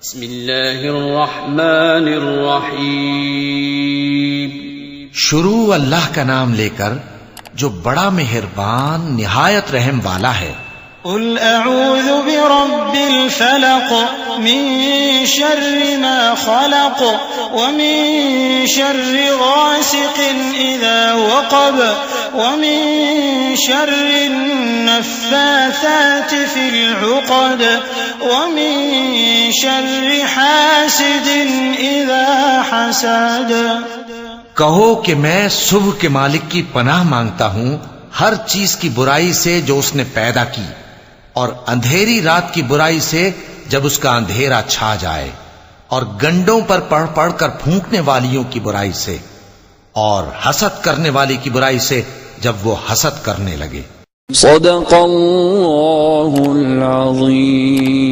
بسم اللہ الرحمن الرحیم. شروع اللہ کا نام لے کر جو بڑا مہربان نہایت رحم والا ہے. قل اعوذ برب الفلق من شر ما خلق ومن شر غاسق اذا وقب ومن شر النفاثات في العقد ومن شر حاسد اذا حسد. کہو کہ میں صبح کے مالک کی پناہ مانگتا ہوں ہر چیز کی برائی سے جو اس نے پیدا کی، اور اندھیری رات کی برائی سے جب اس کا اندھیرا چھا جائے، اور گنڈوں پر پڑھ پڑھ کر پھونکنے والیوں کی برائی سے، اور حسد کرنے والی کی برائی سے جب وہ حسد کرنے لگے. صدق اللہ العظیم.